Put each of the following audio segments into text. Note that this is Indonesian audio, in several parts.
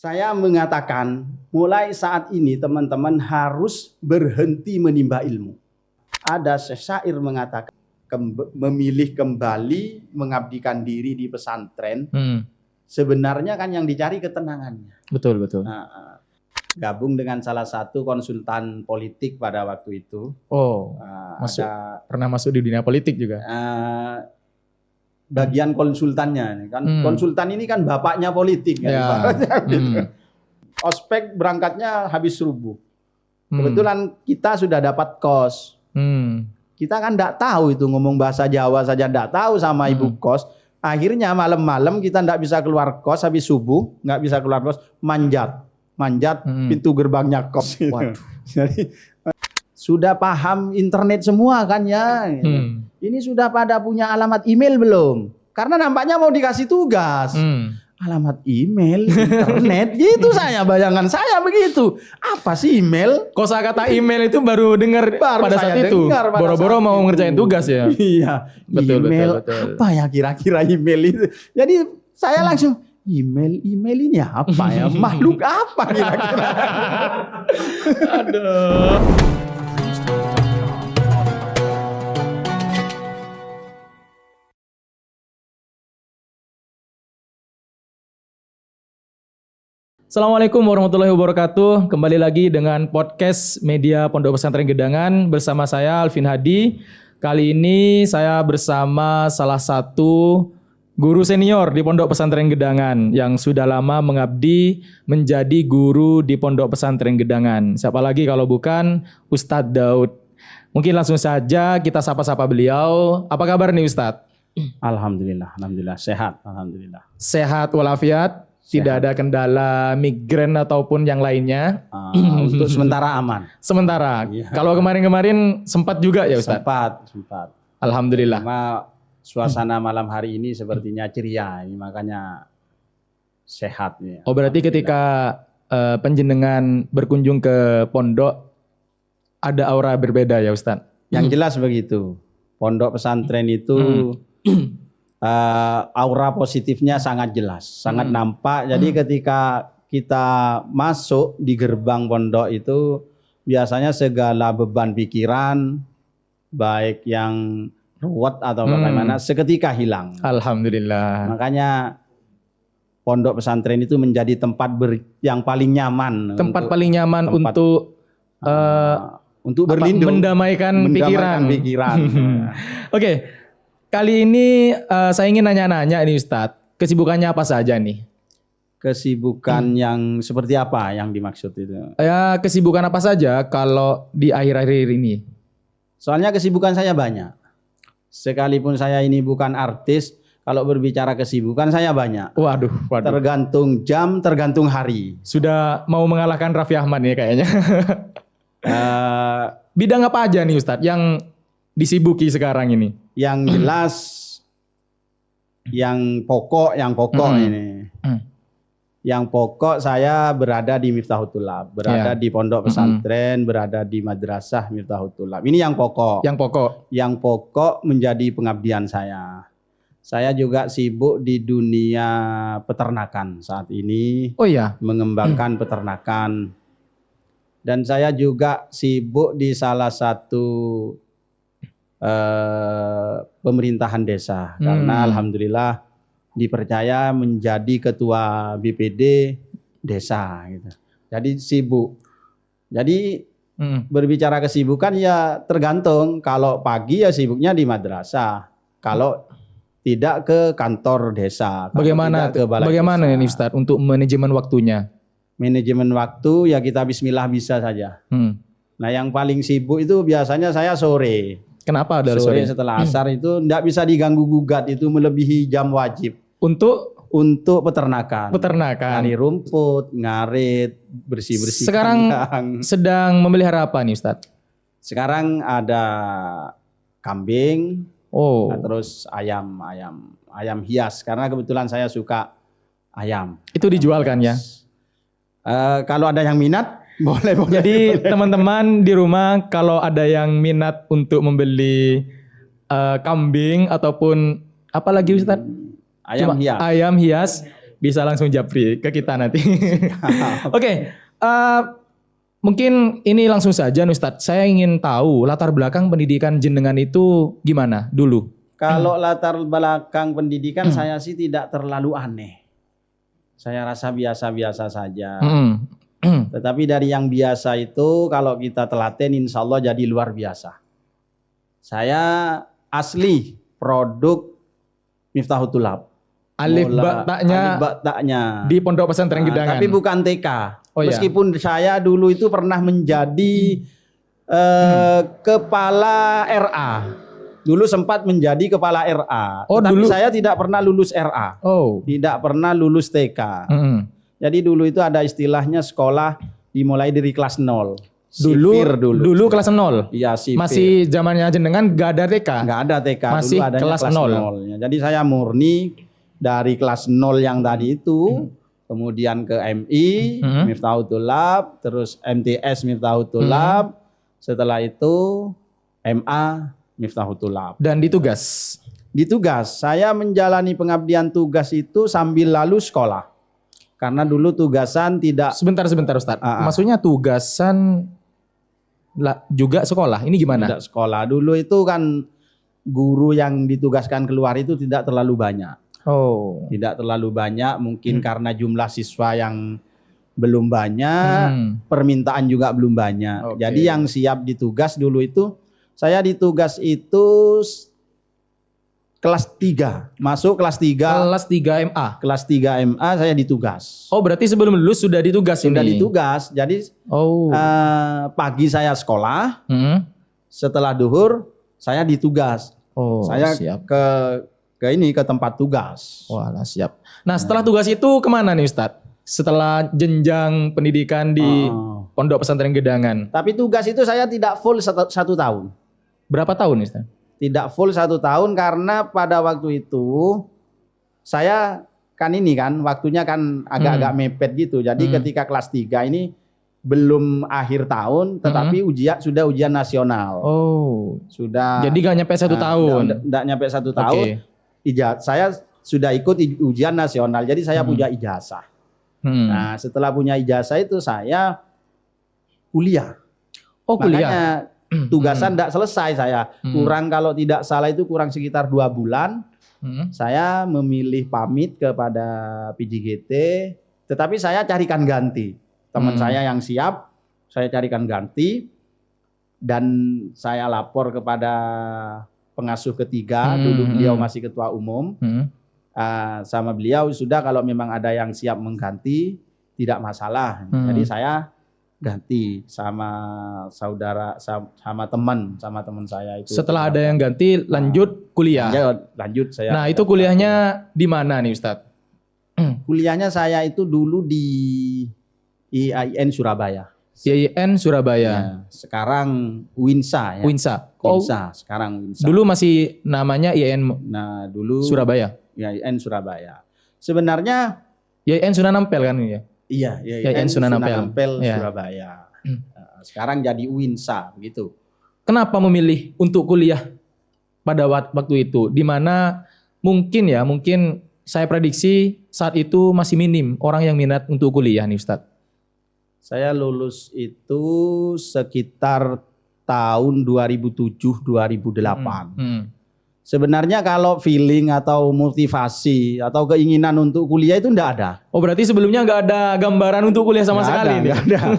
Saya mengatakan mulai saat ini teman-teman harus berhenti menimba ilmu. Ada syair mengatakan memilih kembali mengabdikan diri di pesantren. Sebenarnya kan yang dicari ketenangannya. Betul. Nah, gabung dengan salah satu konsultan politik pada waktu itu. Pernah masuk di dunia politik juga. Bagian konsultannya kan, konsultan ini kan bapaknya politik kan, gitu. Ospek berangkatnya habis subuh. Kebetulan kita sudah dapat kos. Kita kan enggak tahu itu, ngomong bahasa Jawa saja enggak tahu sama ibu kos. Akhirnya malam-malam kita enggak bisa keluar kos, habis subuh enggak bisa keluar kos, manjat pintu gerbangnya kos. Waduh. Jadi sudah paham internet semua kan ya. Ini sudah pada punya alamat email belum? Karena nampaknya mau dikasih tugas. Alamat email, internet, gitu bayangan saya begitu. Apa sih email? Kosakata email itu baru dengar pada saat itu. Boro-boro mau ngerjain tugas ya. Iya. Betul. Apa ya kira-kira email itu? Jadi saya langsung email ini apa ya? Makhluk apa kira-kira? Aduh. Assalamualaikum warahmatullahi wabarakatuh. Kembali lagi dengan podcast Media Pondok Pesantren Gedangan bersama saya Alvin Hadi. Kali ini saya bersama salah satu guru senior di Pondok Pesantren Gedangan yang sudah lama mengabdi menjadi guru di Pondok Pesantren Gedangan. Siapa lagi kalau bukan Ustadz Daud. Mungkin langsung saja kita sapa-sapa beliau. Apa kabar nih Ustadz? Alhamdulillah sehat, alhamdulillah. Sehat walafiat. Tidak ada kendala migren ataupun yang lainnya. Untuk sementara aman. Sementara. Ya. Kalau kemarin-kemarin sempat juga ya Ustaz? Sempat. Alhamdulillah. Cuma suasana malam hari ini sepertinya ceria, ini makanya sehat nih. Oh berarti ketika penjenengan berkunjung ke pondok ada aura berbeda ya Ustaz? Yang jelas begitu. Pondok pesantren itu aura positifnya sangat jelas, sangat nampak. Jadi ketika kita masuk di gerbang pondok itu biasanya segala beban pikiran baik yang ruwet atau bagaimana seketika hilang. Alhamdulillah. Makanya pondok pesantren itu menjadi tempat yang paling nyaman. Paling nyaman untuk berlindung, mendamaikan pikiran. Oke. Kali ini saya ingin nanya-nanya ini Ustadz, kesibukannya apa saja nih? Kesibukan yang seperti apa yang dimaksud itu? Ya kesibukan apa saja kalau di akhir-akhir ini? Soalnya kesibukan saya banyak. Sekalipun saya ini bukan artis, kalau berbicara kesibukan saya banyak. Waduh. Tergantung jam, tergantung hari. Sudah mau mengalahkan Raffi Ahmad nih kayaknya. Bidang apa aja nih Ustadz yang disibuki sekarang ini? Yang jelas yang pokok ini. Yang pokok saya berada di Miftahut Thulab, berada di pondok pesantren, berada di madrasah Miftahut Thulab. Ini yang pokok. Yang pokok menjadi pengabdian saya. Saya juga sibuk di dunia peternakan saat ini. Oh iya, mengembangkan peternakan. Dan saya juga sibuk di salah satu pemerintahan desa karena alhamdulillah dipercaya menjadi ketua BPD desa gitu. Jadi sibuk. Jadi berbicara kesibukan ya tergantung. Kalau pagi ya sibuknya di madrasah. Kalau tidak ke kantor desa. Bagaimana ini Ustadz untuk manajemen waktunya? Manajemen waktu ya kita bismillah bisa saja. Nah yang paling sibuk itu biasanya saya sore. Kenapa dari sore setelah asar itu tidak bisa diganggu gugat, itu melebihi jam wajib untuk peternakan. Cari rumput, ngarit, bersih-bersih. Sekarang sedang memelihara apa nih Ustadz? Sekarang ada kambing, terus ayam hias karena kebetulan saya suka ayam. Itu dijual kan ya? Kalau ada yang minat boleh. Jadi teman-teman di rumah kalau ada yang minat untuk membeli kambing ataupun apa lagi Ustadz? Ayam hias. Ayam hias bisa langsung japri ke kita nanti. Oke, mungkin ini langsung saja Ustadz. Saya ingin tahu latar belakang pendidikan jenengan itu gimana dulu? Kalau latar belakang pendidikan saya sih tidak terlalu aneh. Saya rasa biasa-biasa saja. Tetapi dari yang biasa itu kalau kita telaten insya Allah jadi luar biasa. Saya asli produk Miftahul Thulab. Alif ba taknya di Pondok Pesantren Gedangan. Tapi bukan TK. Meskipun saya dulu itu pernah menjadi kepala RA. Dulu sempat menjadi kepala RA. Tapi saya tidak pernah lulus RA. Tidak pernah lulus TK. Jadi dulu itu ada istilahnya sekolah dimulai dari kelas 0. Dulu kelas 0. Iya, sipir. Masih zamannya jenengan gak ada TK. Gak ada TK. Masih dulu adanya kelas 0. Jadi saya murni dari kelas 0 yang tadi itu, kemudian ke MI, Miftahul Thulab, terus MTS Miftahul Thulab, setelah itu MA Miftahul Thulab. Dan ditugas? Ditugas. Saya menjalani pengabdian tugas itu sambil lalu sekolah. Karena dulu tugasan tidak... Sebentar Ustadz. Maksudnya tugasan juga sekolah? Ini gimana? Tidak sekolah. Dulu itu kan guru yang ditugaskan keluar itu tidak terlalu banyak. Tidak terlalu banyak. Mungkin karena jumlah siswa yang belum banyak. Permintaan juga belum banyak. Jadi yang siap ditugas dulu itu, saya ditugas itu kelas 3, masuk kelas 3. Kelas 3 MA. Kelas 3 MA saya ditugas. Berarti sebelum lulus sudah ditugas Sudah ditugas. Jadi pagi saya sekolah, setelah duhur saya ditugas. Saya siap. ke tempat tugas. Walah, siap. Nah, setelah tugas itu kemana nih Ustadz? Setelah jenjang pendidikan di Pondok Pesantren Gedangan. Tapi tugas itu saya tidak full 1 tahun. Berapa tahun Ustadz? Tidak full 1 tahun karena pada waktu itu saya kan waktunya kan agak-agak mepet gitu. Jadi ketika kelas 3 ini belum akhir tahun tetapi sudah ujian nasional. Sudah. Jadi gak nyampe 1 tahun. Enggak nyampe 1 tahun. Saya sudah ikut ujian nasional. Jadi saya punya ijazah. Nah, setelah punya ijazah itu saya kuliah. Kuliah. Makanya tugasan tidak selesai saya. Kurang kalau tidak salah itu kurang sekitar 2 bulan. Saya memilih pamit kepada PJGT. Tetapi saya carikan ganti. Teman saya yang siap, saya carikan ganti. Dan saya lapor kepada pengasuh ketiga. Dulu beliau masih ketua umum. Sama beliau, sudah kalau memang ada yang siap mengganti, tidak masalah. Jadi saya ganti sama saudara, sama teman saya itu. Setelah ada yang ganti, lanjut kuliah. Lanjut saya. Nah, itu kuliahnya di mana nih Ustadz? Kuliahnya saya itu dulu di IAIN Surabaya. IAIN Surabaya. Ya, sekarang UINSA ya. UINSA. Sekarang UINSA. Dulu masih namanya IAIN dulu Surabaya. IAIN Surabaya. Sebenarnya IAIN Sunan Ampel kan ya? Iya, IAIN Sunan Ampel Surabaya. Sekarang jadi UINSA begitu. Kenapa memilih untuk kuliah pada waktu itu? Di mana mungkin saya prediksi saat itu masih minim orang yang minat untuk kuliah nih Ustadz. Saya lulus itu sekitar tahun 2007-2008. Sebenarnya kalau feeling atau motivasi atau keinginan untuk kuliah itu enggak ada. Berarti sebelumnya enggak ada gambaran untuk kuliah sama sekali? Enggak ada.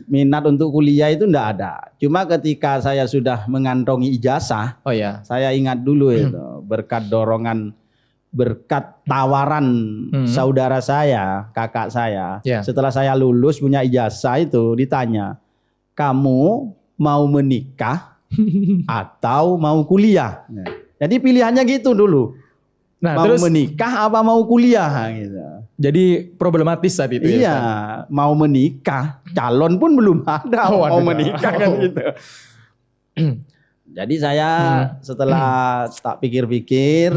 Minat untuk kuliah itu enggak ada. Cuma ketika saya sudah mengantongi ijazah, saya ingat dulu itu berkat tawaran saudara saya, kakak saya. Setelah saya lulus punya ijazah itu ditanya, kamu mau menikah atau mau kuliah? Jadi pilihannya gitu dulu. Mau menikah apa mau kuliah gitu. Jadi problematis saat itu. Iya, mau menikah, calon pun belum ada mau menikah kan gitu. Jadi saya setelah tak pikir-pikir,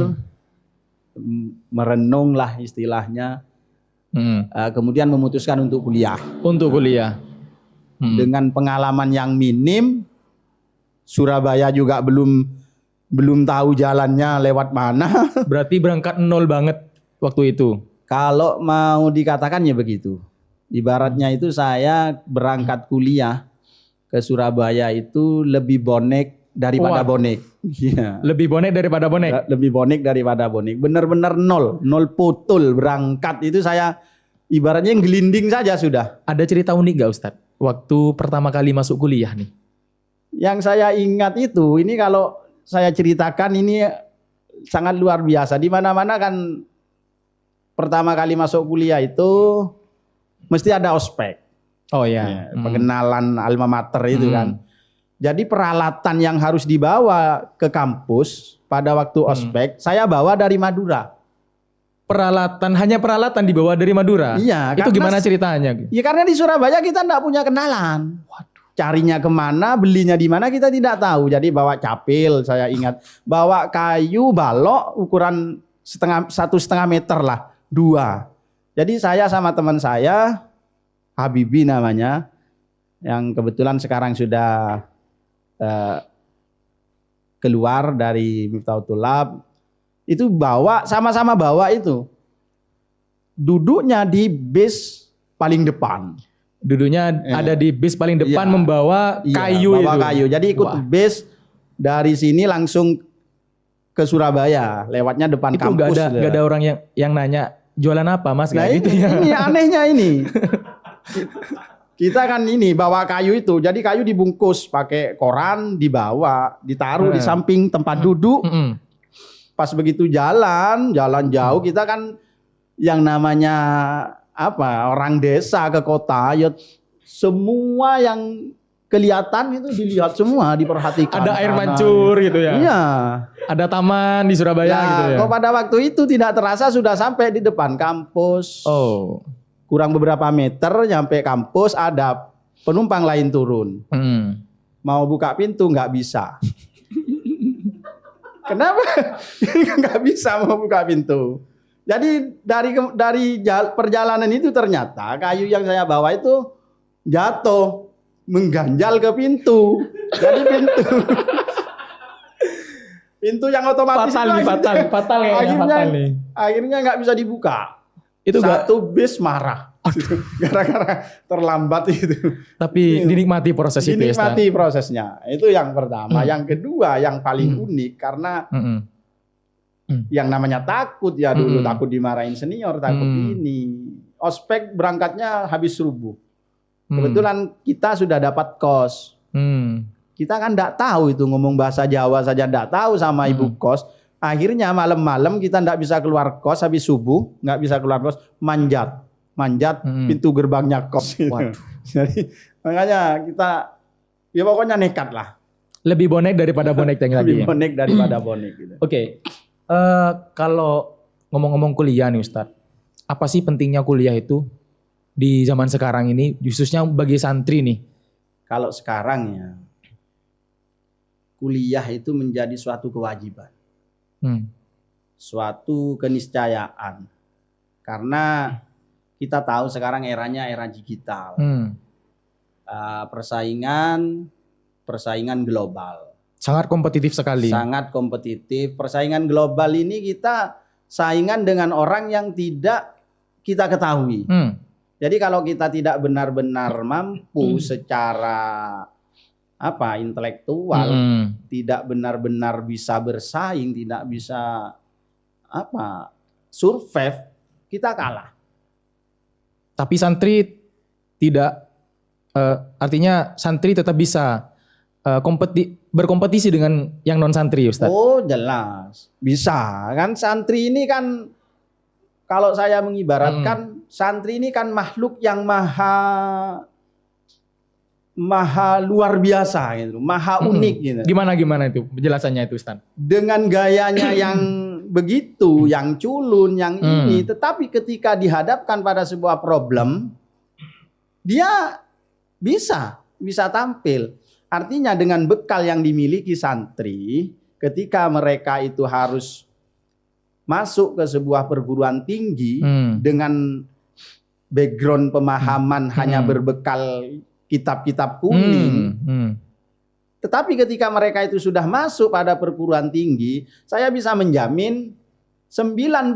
merenung lah istilahnya, kemudian memutuskan untuk kuliah. Dengan pengalaman yang minim, Surabaya juga belum tahu jalannya lewat mana. Berarti berangkat nol banget waktu itu. Kalau mau dikatakan ya begitu. Ibaratnya itu saya berangkat kuliah ke Surabaya itu lebih bonek daripada bonek. Iya. Lebih bonek daripada bonek. Lebih bonek daripada bonek. Benar-benar nol putul berangkat itu saya ibaratnya gelinding saja sudah. Ada cerita unik gak Ustadz? Waktu pertama kali masuk kuliah nih. Yang saya ingat itu, ini kalau saya ceritakan ini sangat luar biasa. Di mana-mana kan pertama kali masuk kuliah itu mesti ada ospek. Oh ya. Pengenalan alma mater itu kan. Jadi peralatan yang harus dibawa ke kampus pada waktu ospek, saya bawa dari Madura. Hanya peralatan dibawa dari Madura? Iya. Itu gimana ceritanya? Ya karena di Surabaya kita enggak punya kenalan. Waduh. Carinya kemana, belinya di mana kita tidak tahu. Jadi bawa capil, saya ingat. Bawa kayu balok ukuran 1,5 meter lah. 2. Jadi saya sama teman saya, Habibi namanya, yang kebetulan sekarang sudah keluar dari Miftahul Thulab, itu sama-sama bawa itu. Duduknya di bis paling depan. Duduknya ada di bis paling depan membawa kayu bawa itu. kayu. Jadi ikut bis dari sini langsung ke Surabaya, lewatnya depan itu kampus. Itu gak ada orang yang nanya jualan apa Mas? Nah, gitu ya. Ini anehnya ini. Kita kan ini bawa kayu itu, jadi kayu dibungkus pakai koran, dibawa, ditaruh di samping tempat duduk. Pas begitu jalan jauh, kita kan yang namanya orang desa ke kota, ya semua yang kelihatan itu dilihat semua, diperhatikan. Ada air mancur gitu ya. Iya. Ada taman di Surabaya gitu ya. Kok pada waktu itu tidak terasa sudah sampai di depan kampus. Oh. Kurang beberapa meter nyampe kampus, ada penumpang lain turun. Mau buka pintu nggak bisa. Kenapa? Nggak bisa mau buka pintu. Jadi dari perjalanan itu ternyata kayu yang saya bawa itu jatuh, mengganjal ke pintu. Jadi pintu yang otomatis fatal akhirnya nggak bisa dibuka. Itu satu bis marah gara-gara terlambat itu. Tapi dinikmati proses itu ya. Dinikmati prosesnya. Itu yang pertama. Yang kedua yang paling unik karena yang namanya takut ya dulu, takut dimarahin senior, takut ini. Ospek berangkatnya habis subuh. Kebetulan kita sudah dapat kos. Kita kan enggak tahu itu, ngomong bahasa Jawa saja enggak tahu sama ibu kos. Akhirnya malam-malam kita enggak bisa keluar kos habis subuh, enggak bisa keluar kos, manjat pintu gerbangnya kos. Gitu. Jadi makanya kita ya pokoknya nekat lah. Lebih bonek daripada bonek yang tadi. Lebih bonek daripada bonek gitu. Oke. Kalau ngomong-ngomong kuliah nih Ustadz, apa sih pentingnya kuliah itu di zaman sekarang ini, khususnya bagi santri nih? Kalau sekarang ya, kuliah itu menjadi suatu kewajiban. Suatu keniscayaan. Karena kita tahu sekarang eranya era digital. Persaingan global. Sangat kompetitif sekali. Sangat kompetitif. Persaingan global ini kita saingan dengan orang yang tidak kita ketahui. Jadi kalau kita tidak benar-benar mampu secara intelektual, tidak benar-benar bisa bersaing, tidak bisa survive, kita kalah. Tapi santri tidak, artinya santri tetap bisa berkompetisi dengan yang non santri, Ustaz. Oh jelas, bisa kan. Santri ini kan, kalau saya mengibaratkan santri ini kan makhluk yang maha luar biasa gitu, maha unik gitu. Gimana itu penjelasannya itu, Ustaz? Dengan gayanya yang begitu, yang culun, yang ini, tetapi ketika dihadapkan pada sebuah problem, dia bisa tampil. Artinya dengan bekal yang dimiliki santri, ketika mereka itu harus masuk ke sebuah perguruan tinggi dengan background pemahaman hanya berbekal kitab-kitab kuning. Tetapi ketika mereka itu sudah masuk pada perguruan tinggi, saya bisa menjamin 99%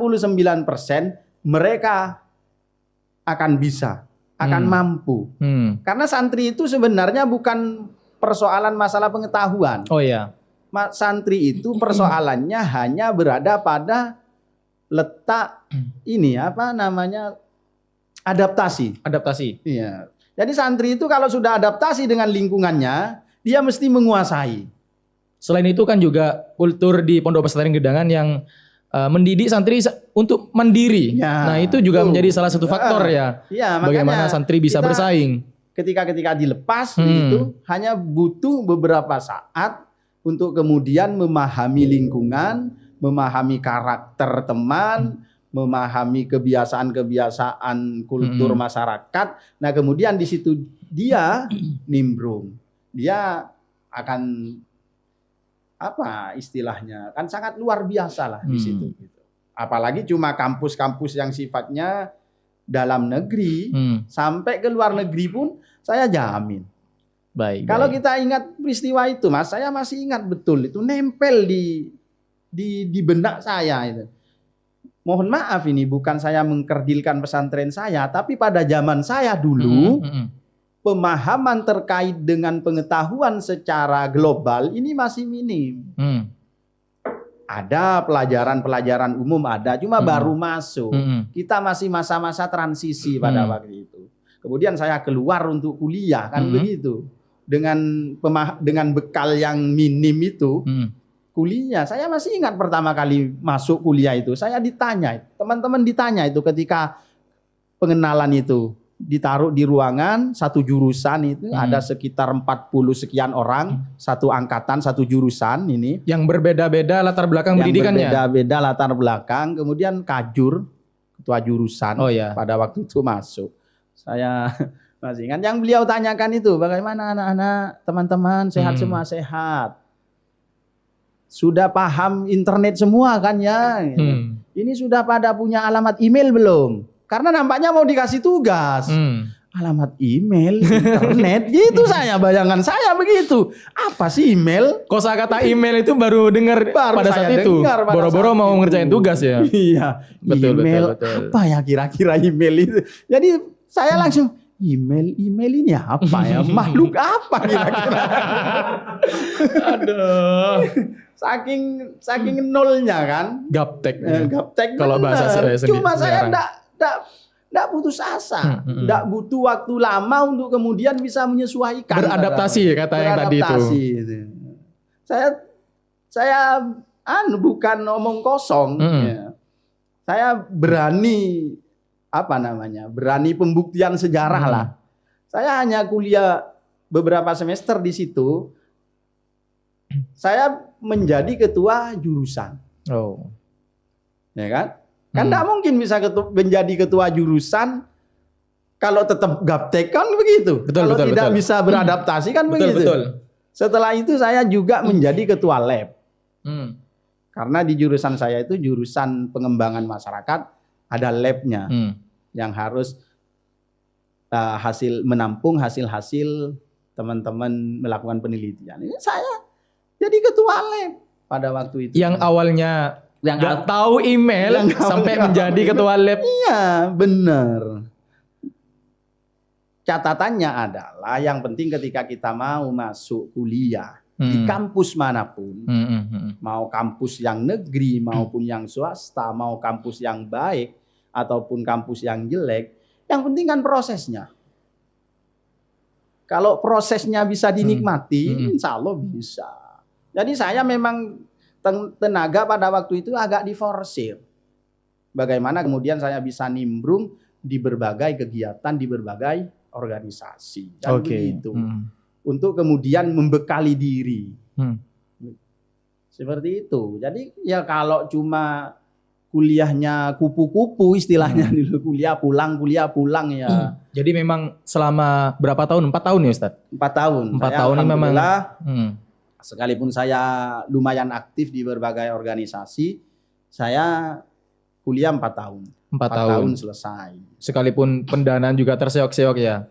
mereka akan bisa, akan mampu. Karena santri itu sebenarnya bukan persoalan masalah pengetahuan. Oh iya. Santri itu persoalannya hanya berada pada letak ini adaptasi. Adaptasi. Iya. Jadi santri itu kalau sudah adaptasi dengan lingkungannya, dia mesti menguasai. Selain itu kan juga kultur di Pondok Pesantren Gedangan yang mendidik santri untuk mandiri. Ya, nah itu juga menjadi salah satu faktor ya. Iya, bagaimana santri bisa bersaing. Ketika dilepas itu hanya butuh beberapa saat untuk kemudian memahami lingkungan, memahami karakter teman, memahami kebiasaan-kebiasaan kultur masyarakat. Nah, kemudian di situ dia nimbrung. Dia akan apa istilahnya? Kan sangat luar biasa lah di situ gitu. Apalagi cuma kampus-kampus yang sifatnya dalam negeri sampai ke luar negeri pun saya jamin. Baik. Kalau kita ingat peristiwa itu, Mas, saya masih ingat betul itu nempel di benak saya itu. Mohon maaf ini bukan saya mengkerdilkan pesantren saya, tapi pada zaman saya dulu pemahaman terkait dengan pengetahuan secara global ini masih minim. Ada pelajaran-pelajaran umum ada, cuma baru masuk. Kita masih masa-masa transisi pada waktu itu. Kemudian saya keluar untuk kuliah kan begitu. Dengan bekal yang minim itu, kuliah. Saya masih ingat pertama kali masuk kuliah itu, saya ditanya, teman-teman ditanya itu ketika pengenalan itu. Ditaruh di ruangan satu jurusan itu ada sekitar 40 sekian orang, satu angkatan, satu jurusan ini. Yang berbeda-beda latar belakang pendidikannya. Berbeda-beda latar belakang, kemudian Kajur, ketua jurusan pada waktu itu masuk. Saya masih ingat yang beliau tanyakan itu, bagaimana anak-anak, teman-teman sehat semua? Sehat. Sudah paham internet semua kan ya? Ini sudah pada punya alamat email belum? Karena nampaknya mau dikasih tugas. Alamat email, internet, gitu saya bayangan saya begitu. Apa sih email? Kosakata email itu baru dengar pada saat itu. Boro-boro mau ngerjain tugas ya. Iya. Betul. Apa ya kira-kira email itu? Jadi saya langsung email ini apa ya? Makhluk apa kira-kira? Aduh. Saking nolnya kan. Gaptek. Gaptek. Kalau bahasa saya sendiri. Cuma saya enggak putus asa, enggak butuh waktu lama untuk kemudian bisa menyesuaikan. Beradaptasi kata yang tadi itu. Saya bukan ngomong kosong. Ya. Saya berani berani pembuktian sejarah lah. Saya hanya kuliah beberapa semester di situ. Saya menjadi ketua jurusan. Oh. Ya kan? Kan tidak mungkin bisa menjadi ketua jurusan kalau tetap gaptek kan begitu. Kalau tidak bisa beradaptasi kan begitu. Setelah itu saya juga menjadi ketua lab. Karena di jurusan saya itu jurusan pengembangan masyarakat, ada labnya yang harus menampung hasil-hasil teman-teman melakukan penelitian. Ini saya jadi ketua lab pada waktu itu. Yang awalnya nggak tahu email sampai menjadi ketua lab. Iya, benar. Catatannya adalah yang penting ketika kita mau masuk kuliah di kampus manapun, mau kampus yang negeri maupun yang swasta, mau kampus yang baik ataupun kampus yang jelek, yang penting kan prosesnya. Kalau prosesnya bisa dinikmati, insya Allah bisa. Jadi saya memang tenaga pada waktu itu agak diforsir. Bagaimana kemudian saya bisa nimbrung di berbagai kegiatan, di berbagai organisasi. Dan begitu. Untuk kemudian membekali diri. Seperti itu. Jadi ya kalau cuma kuliahnya kupu-kupu istilahnya dulu, kuliah pulang ya. Jadi memang selama berapa tahun? 4 tahun ya Ustadz? 4 tahun. 4 tahun ini memang. Sekalipun saya lumayan aktif di berbagai organisasi, saya kuliah 4 tahun. 4 tahun selesai. Sekalipun pendanaan juga terseok-seok ya?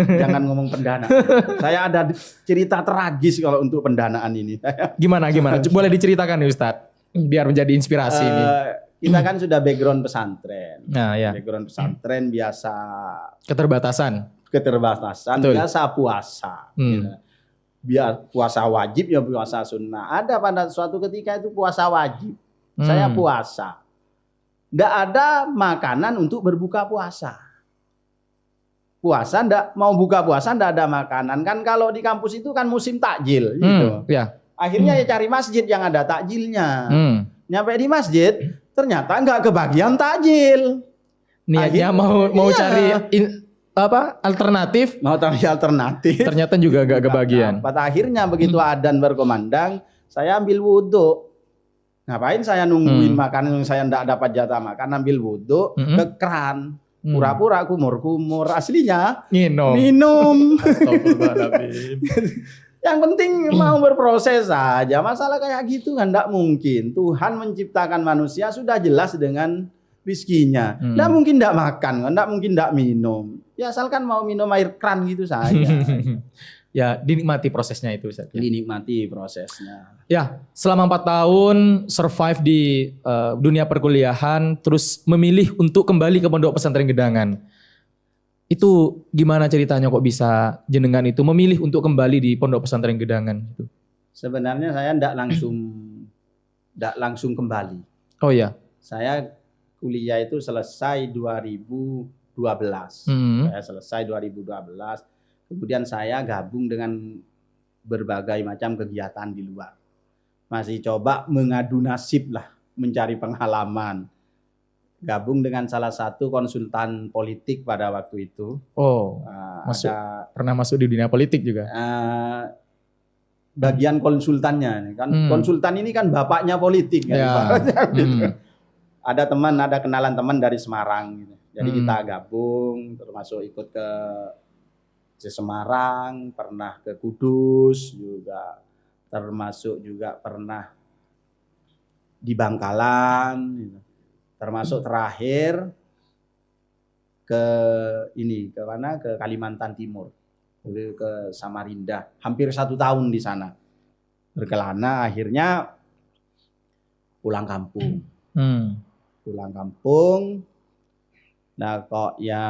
Jangan ngomong pendanaan. Saya ada cerita tragis kalau untuk pendanaan ini. Gimana? Boleh diceritakan nih Ustadz? Biar menjadi inspirasi ini. kita kan sudah background pesantren. Nah, ya. Background pesantren biasa Keterbatasan. Betul. biasa puasa. Gitu. Biar puasa wajib ya puasa sunnah. Ada pada suatu ketika itu puasa wajib. Saya puasa. Nggak ada makanan untuk berbuka puasa. Mau buka puasa nggak ada makanan. Kan kalau di kampus itu kan musim takjil gitu. Ya. Akhirnya ya cari masjid yang ada takjilnya. Nyampe di masjid ternyata nggak kebagian takjil. Niatnya mau cari alternatif. Mau cari alternatif. Ternyata juga nggak kebagian. Pada akhirnya begitu adzan berkumandang, saya ambil wudhu. Ngapain saya nungguin makanan yang saya enggak dapat jatah makan, ambil wudhu ke keran. Pura-pura kumur-kumur, aslinya minum. Astagfirullahaladzim. Yang penting mau berproses saja. Masalah kayak gitu kan enggak mungkin. Tuhan menciptakan manusia sudah jelas dengan rizkinya. Enggak mungkin enggak makan, enggak mungkin enggak minum. Ya asalkan mau minum air keran gitu saja. Ya, dinikmati prosesnya itu Ustaz. Dinikmati prosesnya. Ya, selama 4 tahun survive di dunia perkuliahan, terus memilih untuk kembali ke Pondok Pesantren Gedangan. Itu gimana ceritanya kok bisa jenengan itu memilih untuk kembali di Pondok Pesantren Gedangan itu? Sebenarnya saya enggak langsung kembali. Oh ya. Saya kuliah itu selesai 2012. Saya selesai 2012. Kemudian saya gabung dengan berbagai macam kegiatan di luar. Masih coba mengadu nasib lah, mencari pengalaman. Gabung dengan salah satu konsultan politik pada waktu itu. Oh, pernah masuk di dunia politik juga? Bagian konsultannya. Kan konsultan ini kan bapaknya politik. Ya. Ada kenalan teman dari Semarang. Gitu. Jadi kita gabung, termasuk ikut ke Semarang, pernah ke Kudus juga, termasuk juga pernah di Bangkalan, gitu. Termasuk terakhir ke mana? Ke Kalimantan Timur, ke Samarinda, hampir 1 tahun di sana berkelana. Akhirnya pulang kampung. Pulang kampung. Nah kok ya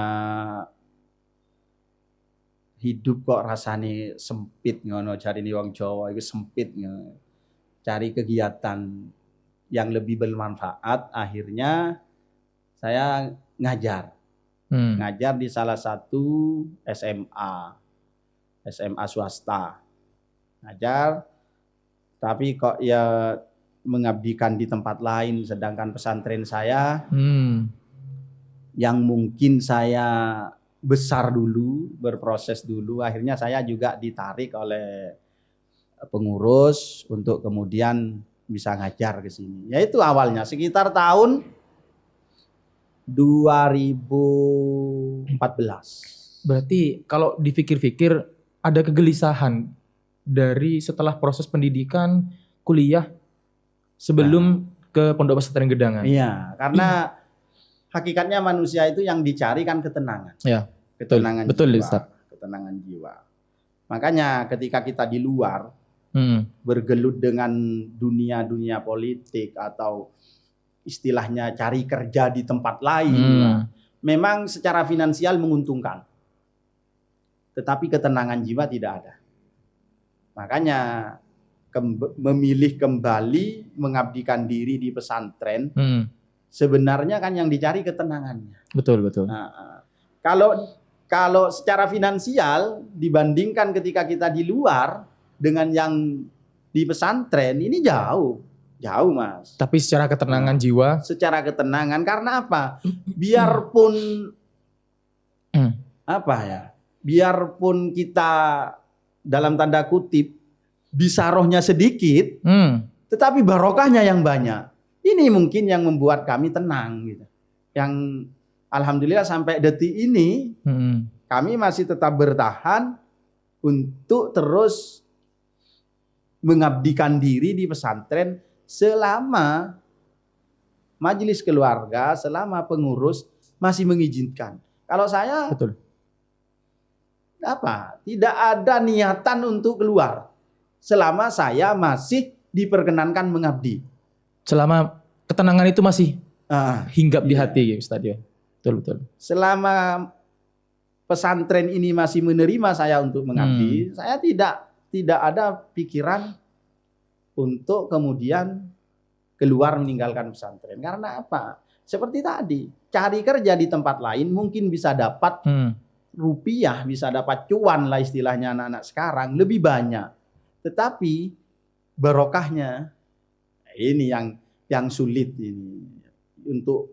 hidup kok rasanya sempit ngono, cari nih wong Jawa itu sempit ngono. Cari kegiatan yang lebih bermanfaat, akhirnya saya ngajar. Ngajar di salah satu SMA swasta. Ngajar tapi kok ya mengabdikan di tempat lain, sedangkan pesantren saya yang mungkin saya besar dulu, berproses dulu, akhirnya saya juga ditarik oleh pengurus untuk kemudian bisa ngajar ke sini. Ya itu awalnya sekitar tahun 2014. Berarti kalau dipikir-pikir ada kegelisahan dari setelah proses pendidikan kuliah sebelum ke Pondok Pesantren Gedangan. Iya, karena hakikatnya manusia itu yang dicari kan ketenangan. Ya, ketenangan betul, jiwa. Ustaz. Ketenangan jiwa. Makanya ketika kita di luar bergelut dengan dunia politik atau istilahnya cari kerja di tempat lain, memang secara finansial menguntungkan. Tetapi ketenangan jiwa tidak ada. Makanya memilih kembali mengabdikan diri di pesantren, sebenarnya kan yang dicari ketenangannya. Betul. Nah, kalau secara finansial dibandingkan ketika kita di luar dengan yang di pesantren ini jauh Mas. Tapi secara ketenangan jiwa, secara ketenangan karena apa? Biarpun biarpun kita dalam tanda kutip bisa rohnya sedikit, tetapi barokahnya yang banyak. Ini mungkin yang membuat kami tenang gitu. Yang alhamdulillah sampai detik ini kami masih tetap bertahan untuk terus mengabdikan diri di pesantren selama majelis keluarga, selama pengurus masih mengizinkan. Kalau saya tidak ada niatan untuk keluar selama saya masih diperkenankan mengabdi. Selama ketenangan itu masih hinggap di hati ya Ustaz ya. Betul. Selama pesantren ini masih menerima saya untuk mengabdi, saya tidak ada pikiran untuk kemudian keluar meninggalkan pesantren. Karena apa? Seperti tadi, cari kerja di tempat lain mungkin bisa dapat rupiah, bisa dapat cuan lah istilahnya anak-anak sekarang, lebih banyak. Tetapi barokahnya ini yang sulit ini. Untuk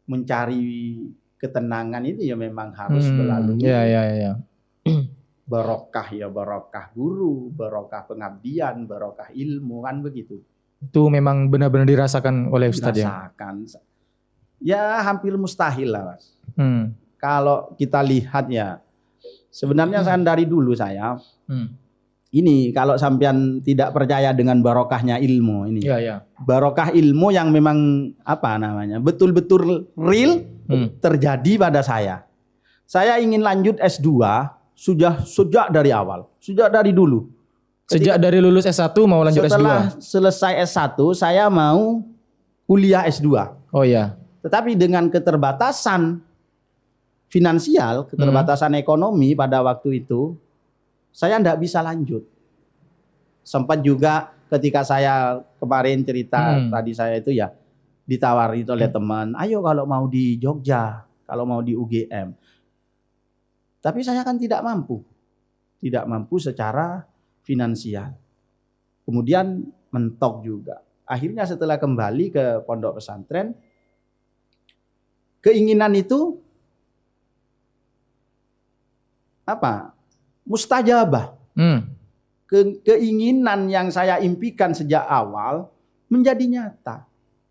mencari ketenangan itu ya memang harus melalui barokah guru, barokah pengabdian, barokah ilmu, kan begitu. Itu memang benar-benar dirasakan oleh Ustaz ya? Ya hampir mustahil lah Mas. Kalau kita lihat ya, sebenarnya saya dari dulu ini kalau sampean tidak percaya dengan barokahnya ilmu ini. Barokah ilmu yang memang betul-betul real terjadi pada saya. Saya ingin lanjut S2 sejak dari awal, sejak dari dulu. Sejak dari lulus S1 mau lanjut S2? Setelah selesai S1 saya mau kuliah S2. Oh iya. Tetapi dengan keterbatasan finansial, keterbatasan ekonomi pada waktu itu, saya tidak bisa lanjut. Sempat juga ketika saya kemarin cerita tadi saya itu ya ditawari oleh teman, ayo kalau mau di Jogja, kalau mau di UGM. Tapi saya kan tidak mampu secara finansial. Kemudian mentok juga. Akhirnya setelah kembali ke pondok pesantren, keinginan itu mustajabah. Keinginan yang saya impikan sejak awal menjadi nyata.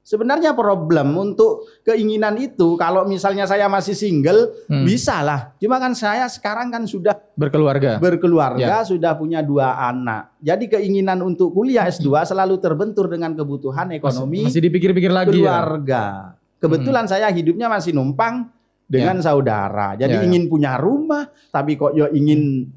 Sebenarnya problem untuk keinginan itu kalau misalnya saya masih single bisa lah. Cuma kan saya sekarang kan sudah berkeluarga, sudah punya 2 anak. Jadi keinginan untuk kuliah S2 selalu terbentur dengan kebutuhan ekonomi masih dipikir-pikir lagi keluarga. Kebetulan saya hidupnya masih numpang dengan saudara. Jadi ingin punya rumah, tapi kok ingin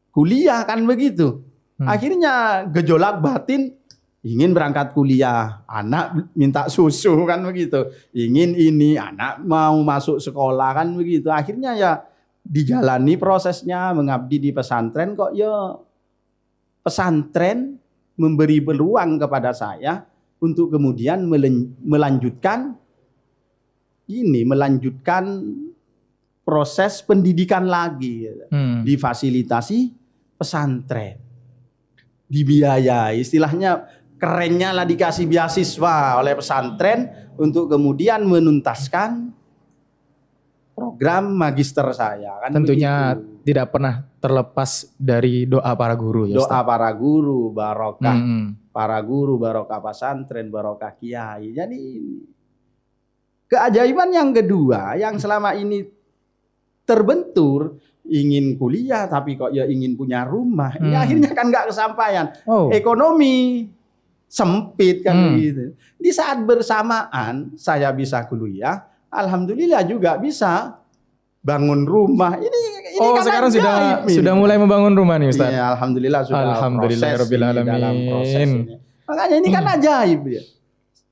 kuliah kan begitu. Akhirnya gejolak batin, ingin berangkat kuliah, anak minta susu kan begitu. Ingin ini, anak mau masuk sekolah kan begitu. Akhirnya ya dijalani prosesnya mengabdi di pesantren kok ya pesantren memberi peluang kepada saya untuk kemudian melanjutkan proses pendidikan lagi difasilitasi pesantren, dibiayai, istilahnya kerennya lah dikasih beasiswa oleh pesantren untuk kemudian menuntaskan program magister saya kan. Tentunya begitu. Tidak pernah terlepas dari doa para guru ya. Doa para guru, barokah para guru, barokah pesantren, barokah kiai. Jadi keajaiban yang kedua yang selama ini terbentur, ingin kuliah tapi kok ya ingin punya rumah. Ini akhirnya kan nggak kesampaian. Ekonomi sempit kan gitu. Di saat bersamaan saya bisa kuliah, alhamdulillah juga bisa bangun rumah. Ini kan sekarang sudah mulai membangun rumah nih Ustaz. Iya, alhamdulillah sudah dalam proses ini. Makanya ini kan ajaib ya.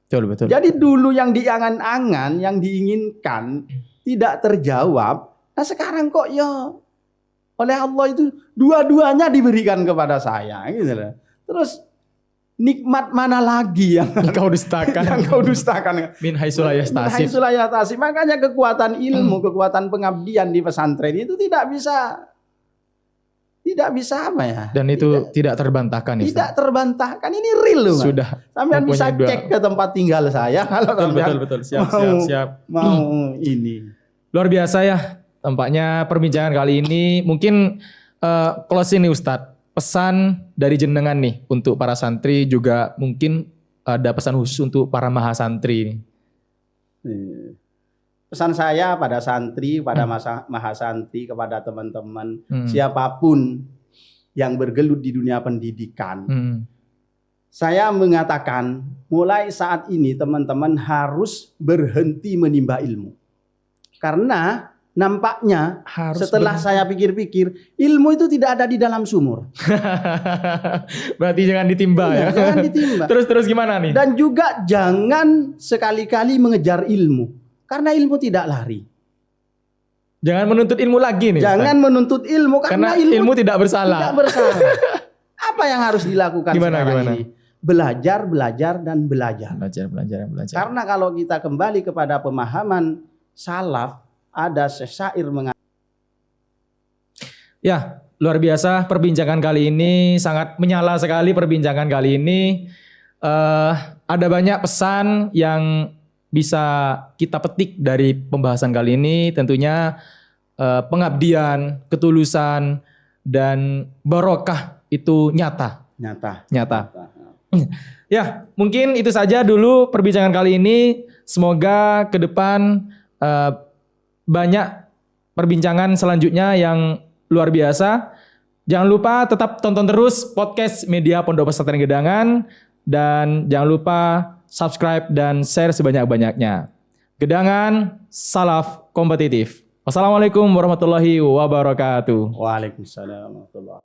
Betul. Jadi dulu yang diangan-angan, yang diinginkan tidak terjawab. Nah sekarang kok ya oleh Allah itu dua-duanya diberikan kepada saya gitu loh. Terus nikmat mana lagi yang kau dustakan? Yang kau dustakan. Min haitsu la yahtasib. Makanya kekuatan ilmu, kekuatan pengabdian di pesantren itu tidak bisa apa ya? Dan itu tidak terbantahkan ya. Tidak terbantahkan. Ini real loh. Sudah. Sampean bisa cek ke tempat tinggal saya kalau betul. Siap. Mau ini. Luar biasa ya. Tampaknya perbincangan kali ini mungkin closing nih Ustadz. Pesan dari jenengan nih untuk para santri, juga mungkin ada pesan khusus untuk para mahasantri. Pesan saya pada santri, pada mahasantri, kepada teman-teman siapapun yang bergelut di dunia pendidikan. Saya mengatakan mulai saat ini teman-teman harus berhenti menimba ilmu. Karena nampaknya Harus setelah saya pikir-pikir, ilmu itu tidak ada di dalam sumur. Berarti jangan ditimba Iya, ya. jangan ditimba. Terus gimana nih? Dan juga jangan sekali-kali mengejar ilmu, karena ilmu tidak lari. Jangan menuntut ilmu lagi nih. Jangan Ustaz. menuntut ilmu Karena karena ilmu tidak bersalah. tidak bersalah. Apa yang harus dilakukan sekarang Gimana? ini? Belajar, dan belajar. Belajar. Karena kalau kita kembali kepada pemahaman salaf, ada syair mengatakan, Ya, luar biasa perbincangan kali ini, sangat menyala sekali perbincangan kali ini. Ada banyak pesan yang bisa kita petik dari pembahasan kali ini. Tentunya pengabdian, ketulusan, dan barokah itu nyata. nyata. Ya, mungkin itu saja dulu perbincangan kali ini. Semoga ke depan banyak perbincangan selanjutnya yang luar biasa. Jangan lupa tetap tonton terus podcast Media Pondok Pesantren Gedangan. Dan jangan lupa subscribe dan share sebanyak-banyaknya. Gedangan, salaf kompetitif. Wassalamualaikum warahmatullahi wabarakatuh. Waalaikumsalam warahmatullahi wabarakatuh.